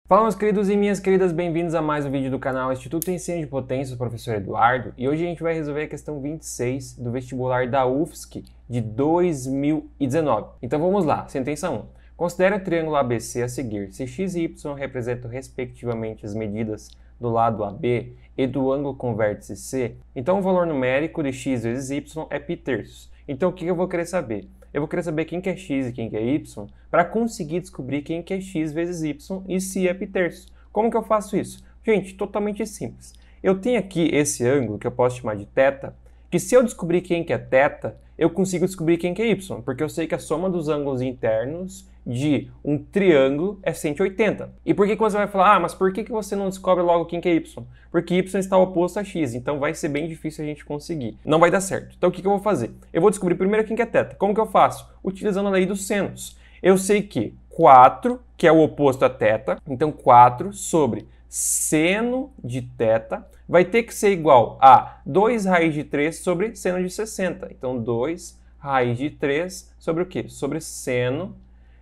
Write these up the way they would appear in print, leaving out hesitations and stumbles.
Fala, meus queridos e minhas queridas, bem-vindos a mais um vídeo do canal Instituto Ensino de Potência do professor Eduardo. E hoje a gente vai resolver a questão 26 do vestibular da UFSC de 2019. Então vamos lá, sentença 1. Considere o triângulo ABC a seguir. Se x e y representam respectivamente as medidas do lado AB e do ângulo com vértice C, então o valor numérico de x vezes y é π terços. Então o que eu vou querer saber? Eu vou querer saber quem que é x e quem que é y para conseguir descobrir quem que é x vezes y e se é π terços. Como que eu faço isso? Gente, totalmente simples. Eu tenho aqui esse ângulo que eu posso chamar de θ, que se eu descobrir quem que é θ, eu consigo descobrir quem que é y, porque eu sei que a soma dos ângulos internos de um triângulo é 180. E por que você vai falar, mas por que você não descobre logo quem que é y? Porque y está oposto a x, então vai ser bem difícil a gente conseguir. Não vai dar certo. Então o que eu vou fazer? Eu vou descobrir primeiro quem que é θ. Como que eu faço? Utilizando a lei dos senos. Eu sei que 4, que é o oposto a θ, então 4 sobre seno de θ vai ter que ser igual a 2 raiz de 3 sobre seno de 60. Então 2 raiz de 3 sobre o quê? Sobre seno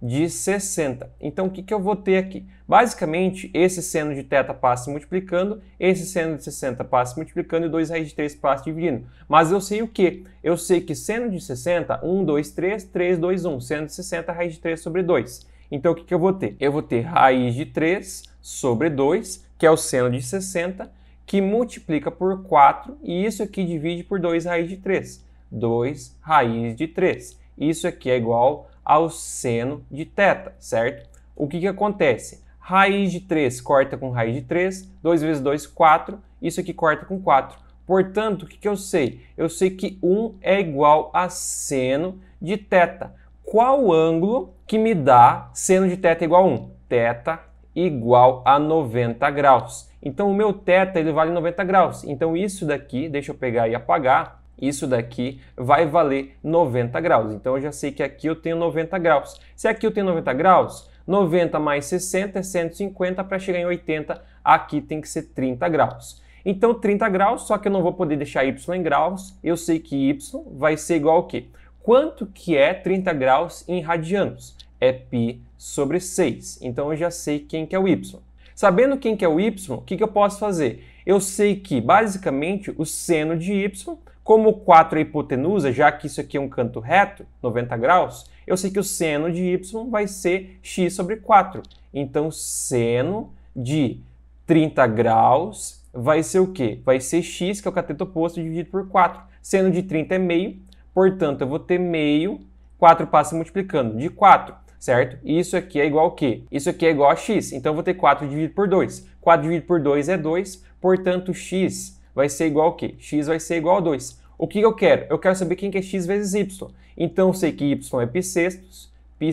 de 60. Então, o que eu vou ter aqui? Basicamente, esse seno de θ passa multiplicando, esse seno de 60 passa multiplicando e 2 raiz de 3 passa dividindo. Mas eu sei o quê? Eu sei que seno de 60, 1, 2, 3, 3, 2, 1. Seno de 60, raiz de 3 sobre 2. Então, o que eu vou ter? Eu vou ter raiz de 3 sobre 2, que é o seno de 60, que multiplica por 4, e isso aqui divide por 2 raiz de 3. 2 raiz de 3. Isso aqui é igual ao seno de θ, certo? O que acontece? Raiz de 3 corta com raiz de 3, 2 vezes 2, 4, isso aqui corta com 4. Portanto, o que eu sei? Eu sei que 1 é igual a seno de θ. Qual ângulo que me dá seno de θ igual a 1? θ igual a 90 graus. Então, o meu θ ele vale 90 graus. Então, isso daqui, deixa eu pegar e apagar, isso daqui vai valer 90 graus. Então, eu já sei que aqui eu tenho 90 graus. Se aqui eu tenho 90 graus, 90 mais 60 é 150, para chegar em 80, aqui tem que ser 30 graus. Então, 30 graus, só que eu não vou poder deixar y em graus, eu sei que y vai ser igual ao quê? Quanto que é 30 graus em radianos? É π sobre 6. Então, eu já sei quem que é o y. Sabendo quem que é o y, o que eu posso fazer? Eu sei que, basicamente, o seno de y, como 4 é hipotenusa, já que isso aqui é um canto reto, 90 graus, eu sei que o seno de y vai ser x sobre 4. Então, seno de 30 graus vai ser o quê? Vai ser x, que é o cateto oposto, dividido por 4. Seno de 30 é meio, portanto, eu vou ter meio, 4 passa multiplicando, de 4. Certo? E isso aqui é igual a quê? Isso aqui é igual a x. Então, eu vou ter 4 dividido por 2. 4 dividido por 2 é 2. Portanto, x vai ser igual a quê? X vai ser igual a 2. O que eu quero? Eu quero saber quem que é x vezes y. Então, eu sei que y é π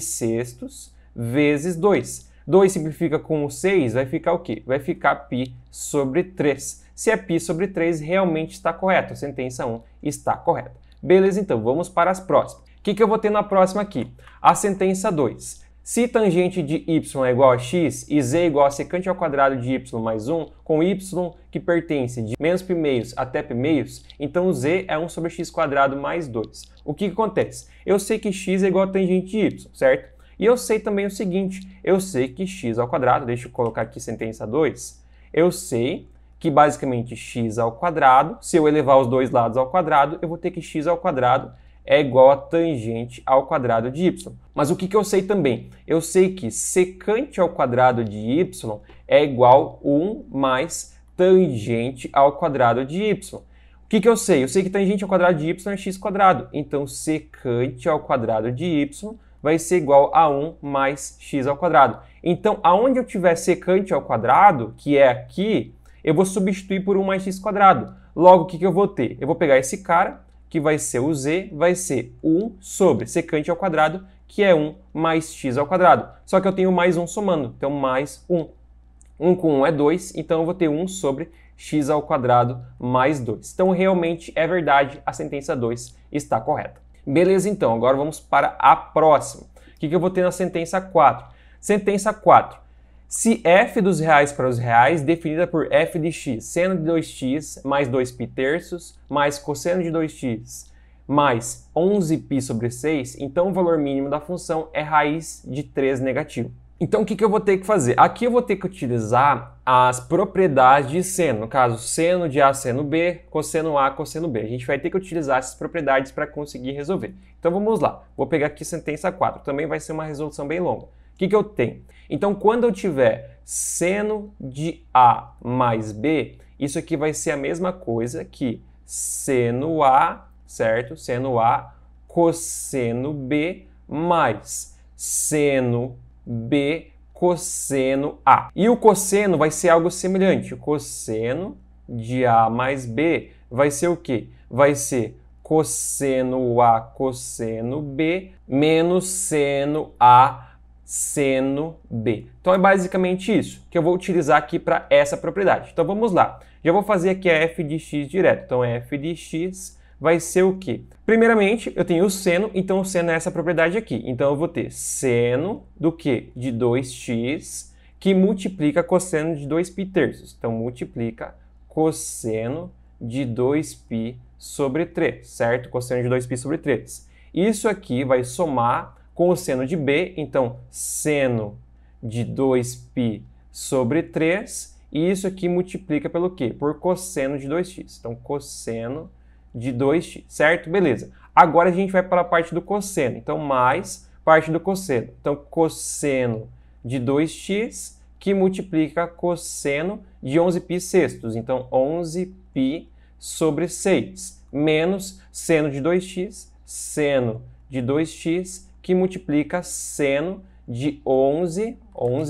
sextos vezes 2. 2 simplifica com o 6, vai ficar o quê? Vai ficar π sobre 3. Se é π sobre 3, realmente está correto. A sentença 1 está correta. Beleza, então, vamos para as próximas. O que eu vou ter na próxima aqui? A sentença 2. Se tangente de y é igual a x e z é igual a secante ao quadrado de y mais 1, com y que pertence de menos π meios até π meios, então z é 1 sobre x quadrado mais 2. O que acontece? Eu sei que x é igual a tangente de y, certo? E eu sei também o seguinte, eu sei que x ao quadrado, deixa eu colocar aqui sentença 2, eu sei que basicamente x ao quadrado, se eu elevar os dois lados ao quadrado, eu vou ter que x ao quadrado é igual a tangente ao quadrado de y. Mas o que eu sei também? Eu sei que secante ao quadrado de y é igual a 1 mais tangente ao quadrado de y. O que eu sei? Eu sei que tangente ao quadrado de y é x quadrado. Então, secante ao quadrado de y vai ser igual a 1 mais x ao quadrado. Então, aonde eu tiver secante ao quadrado, que é aqui, eu vou substituir por 1 mais x quadrado. Logo, o que eu vou ter? Eu vou pegar esse cara, que vai ser o z, vai ser 1 sobre secante ao quadrado, que é 1 mais x ao quadrado. Só que eu tenho mais 1 somando, então mais 1. 1 com 1 é 2, então eu vou ter 1 sobre x ao quadrado mais 2. Então, realmente é verdade, a sentença 2 está correta. Beleza, então, agora vamos para a próxima. O que eu vou ter na sentença 4? Sentença 4. Se f dos reais para os reais, definida por f de x, seno de 2x mais 2π terços, mais cosseno de 2x, mais 11π sobre 6, então o valor mínimo da função é raiz de 3 negativo. Então, o que eu vou ter que fazer? Aqui eu vou ter que utilizar as propriedades de seno. No caso, seno de A, seno B, cosseno A, cosseno B. A gente vai ter que utilizar essas propriedades para conseguir resolver. Então, vamos lá. Vou pegar aqui sentença 4. Também vai ser uma resolução bem longa. O que eu tenho? Então, quando eu tiver seno de A mais B, isso aqui vai ser a mesma coisa que seno A, certo? Seno A, cosseno B, mais seno B, cosseno A. E o cosseno vai ser algo semelhante. O cosseno de A mais B vai ser o quê? Vai ser cosseno A, cosseno B, menos seno A, seno B. Então é basicamente isso que eu vou utilizar aqui para essa propriedade. Então vamos lá. Já vou fazer aqui a f de x direto. Então f de x vai ser o quê? Primeiramente, eu tenho o seno, então o seno é essa propriedade aqui. Então eu vou ter seno do quê? De 2x, que multiplica cosseno de 2π terços. Então multiplica cosseno de 2π sobre 3, certo? Cosseno de 2π sobre 3. Isso aqui vai somar com o seno de b, então seno de 2π sobre 3, e isso aqui multiplica pelo quê? Por cosseno de 2x. Então cosseno de 2x, certo? Beleza. Agora a gente vai para a parte do cosseno. Então, mais parte do cosseno. Então, cosseno de 2x que multiplica cosseno de 11π sextos. Então, 11π sobre 6. Menos seno de 2x, seno de 2x que multiplica seno de 11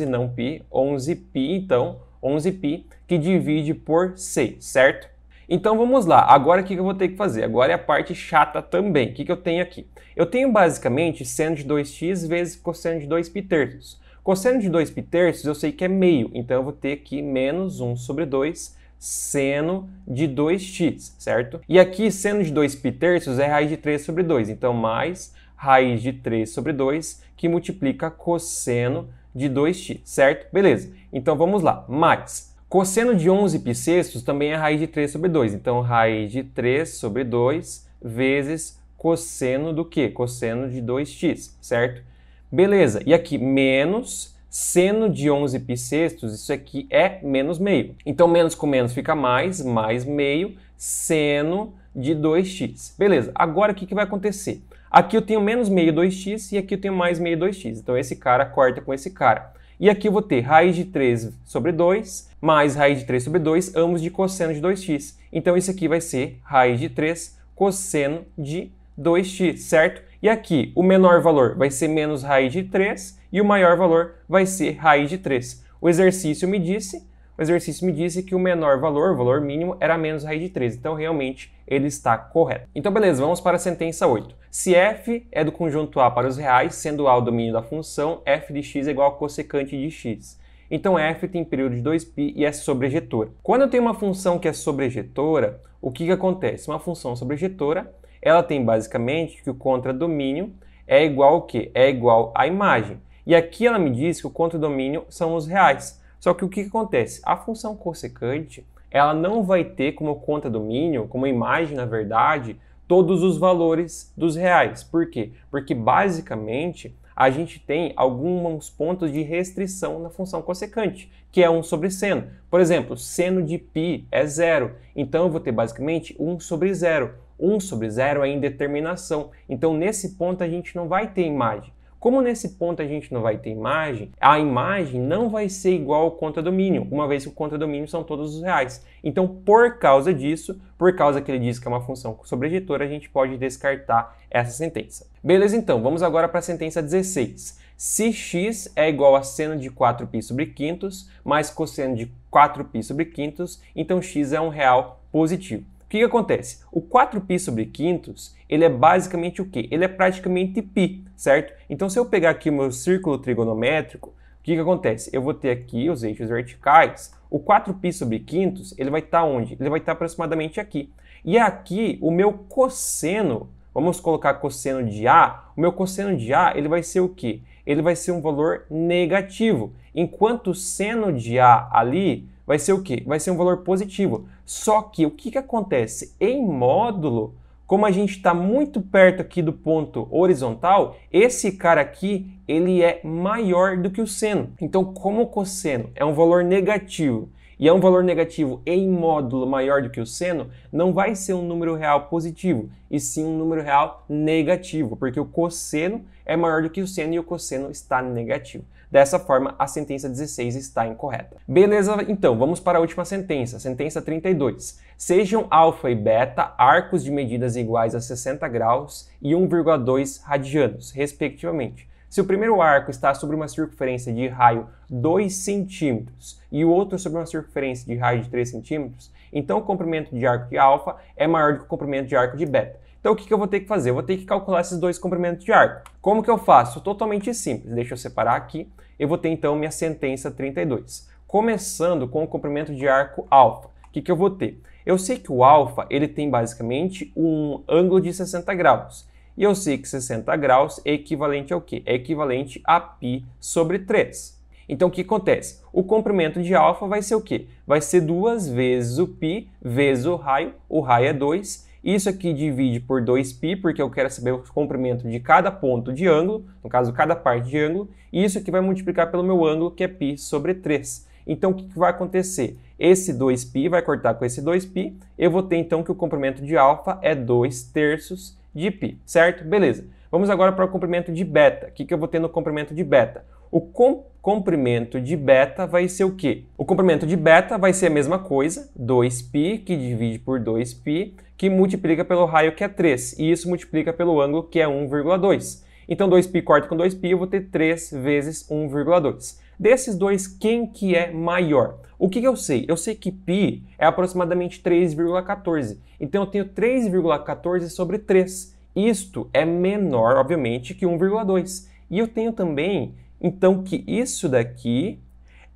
não π, 11π, então, 11π que divide por 6, certo? Então vamos lá, agora o que eu vou ter que fazer? Agora é a parte chata também. O que eu tenho aqui? Eu tenho basicamente seno de 2x vezes cosseno de 2π terços. Cosseno de 2π terços eu sei que é meio, então eu vou ter aqui menos 1 sobre 2 seno de 2x, certo? E aqui seno de 2π terços é raiz de 3 sobre 2, então mais raiz de 3 sobre 2 que multiplica cosseno de 2x, certo? Beleza, então vamos lá, mais... Cosseno de 11π sextos também é raiz de 3 sobre 2. Então, raiz de 3 sobre 2 vezes cosseno do quê? Cosseno de 2x, certo? Beleza. E aqui, menos seno de 11π sextos, isso aqui é menos meio. Então, menos com menos fica mais meio, seno de 2x. Beleza. Agora, o que vai acontecer? Aqui eu tenho menos meio 2x e aqui eu tenho mais meio 2x. Então, esse cara corta com esse cara. E aqui eu vou ter raiz de 3 sobre 2 mais raiz de 3 sobre 2, ambos de cosseno de 2x. Então isso aqui vai ser raiz de 3 cosseno de 2x, certo? E aqui o menor valor vai ser menos raiz de 3 e o maior valor vai ser raiz de 3. O exercício me disse que o menor valor, o valor mínimo, era menos raiz de 3. Então, realmente, ele está correto. Então, beleza, vamos para a sentença 8. Se f é do conjunto A para os reais, sendo A o domínio da função, f de x é igual a cossecante de x. Então, f tem período de 2π e é sobrejetora. Quando eu tenho uma função que é sobrejetora, o que acontece? Uma função sobrejetora, ela tem basicamente que o contradomínio é igual ao quê? É igual à imagem. E aqui ela me diz que o contradomínio são os reais. Só que o que acontece? A função cossecante, ela não vai ter como contradomínio, como imagem, na verdade, todos os valores dos reais. Por quê? Porque, basicamente, a gente tem alguns pontos de restrição na função cossecante, que é 1 sobre seno. Por exemplo, seno de π é 0, então eu vou ter, basicamente, 1 sobre 0. 1 sobre 0 é indeterminação, então, nesse ponto, a gente não vai ter imagem. Como nesse ponto a gente não vai ter imagem, a imagem não vai ser igual ao contradomínio, uma vez que o contradomínio são todos os reais. Então, por causa disso, por causa que ele diz que é uma função sobrejetora, a gente pode descartar essa sentença. Beleza, então, vamos agora para a sentença 16. Se x é igual a seno de 4π sobre quintos mais cosseno de 4π sobre quintos, então x é um real positivo. O que acontece? O 4π sobre quintos, ele é basicamente o quê? Ele é praticamente π, certo? Então, se eu pegar aqui o meu círculo trigonométrico, o que acontece? Eu vou ter aqui os eixos verticais. O 4π sobre quintos, ele vai estar onde? Ele vai estar aproximadamente aqui. E aqui, o meu cosseno, vamos colocar cosseno de A, o meu cosseno de A, ele vai ser o quê? Ele vai ser um valor negativo, enquanto o seno de A ali vai ser o quê? Vai ser um valor positivo. Só que o que acontece? Em módulo, como a gente está muito perto aqui do ponto horizontal, esse cara aqui, ele é maior do que o seno. Então, como o cosseno é um valor negativo, e é um valor negativo em módulo maior do que o seno, não vai ser um número real positivo, e sim um número real negativo, porque o cosseno é maior do que o seno e o cosseno está negativo. Dessa forma, a sentença 16 está incorreta. Beleza, então, vamos para a última sentença, sentença 32. Sejam alfa e beta arcos de medidas iguais a 60 graus e 1,2 radianos, respectivamente. Se o primeiro arco está sobre uma circunferência de raio 2 cm e o outro sobre uma circunferência de raio de 3 cm, então o comprimento de arco de alfa é maior do que o comprimento de arco de beta. Então o que eu vou ter que fazer? Eu vou ter que calcular esses dois comprimentos de arco. Como que eu faço? Totalmente simples. Deixa eu separar aqui. Eu vou ter então minha sentença 32. Começando com o comprimento de arco alfa. O que eu vou ter? Eu sei que o alfa ele tem basicamente um ângulo de 60 graus. E eu sei que 60 graus é equivalente ao quê? É equivalente a π sobre 3. Então, o que acontece? O comprimento de alfa vai ser o quê? Vai ser 2 vezes o π vezes o raio é 2. Isso aqui divide por 2π, porque eu quero saber o comprimento de cada ponto de ângulo, no caso, cada parte de ângulo. E isso aqui vai multiplicar pelo meu ângulo, que é π sobre 3. Então, o que vai acontecer? Esse 2π vai cortar com esse 2π. Eu vou ter, então, que o comprimento de alfa é 2/3 de π, certo? Beleza. Vamos agora para o comprimento de beta. O que eu vou ter no comprimento de beta? O comprimento de beta vai ser o quê? O comprimento de beta vai ser a mesma coisa, 2π, que divide por 2π, que multiplica pelo raio, que é 3, e isso multiplica pelo ângulo, que é 1,2. Então, 2π corta com 2π, eu vou ter 3 vezes 1,2. Desses dois, quem que é maior? O que eu sei? Eu sei que π é aproximadamente 3,14. Então, eu tenho 3,14 sobre 3. Isto é menor, obviamente, que 1,2. E eu tenho também, então, que isso daqui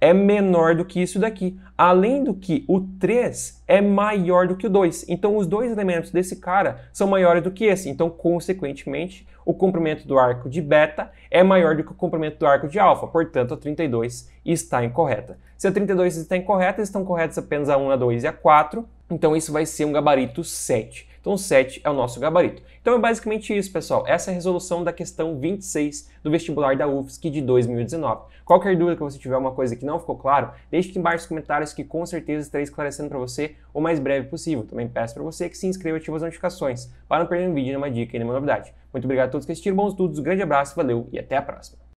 é menor do que isso daqui. Além do que o 3 é maior do que o 2. Então, os dois elementos desse cara são maiores do que esse. Então, consequentemente, o comprimento do arco de beta é maior do que o comprimento do arco de alfa. Portanto, a 32 está incorreta. Se a 32 está incorreta, estão corretas apenas a 1, a 2 e a 4. Então, isso vai ser um gabarito 7. Então, 7 é o nosso gabarito. Então, é basicamente isso, pessoal. Essa é a resolução da questão 26 do vestibular da UFSC de 2019. Qualquer dúvida que você tiver, uma coisa que não ficou claro, deixe aqui embaixo nos comentários que com certeza estarei esclarecendo para você o mais breve possível. Também peço para você que se inscreva e ative as notificações para não perder um vídeo, nenhuma dica e nenhuma novidade. Muito obrigado a todos que assistiram, bons estudos, um grande abraço, valeu e até a próxima.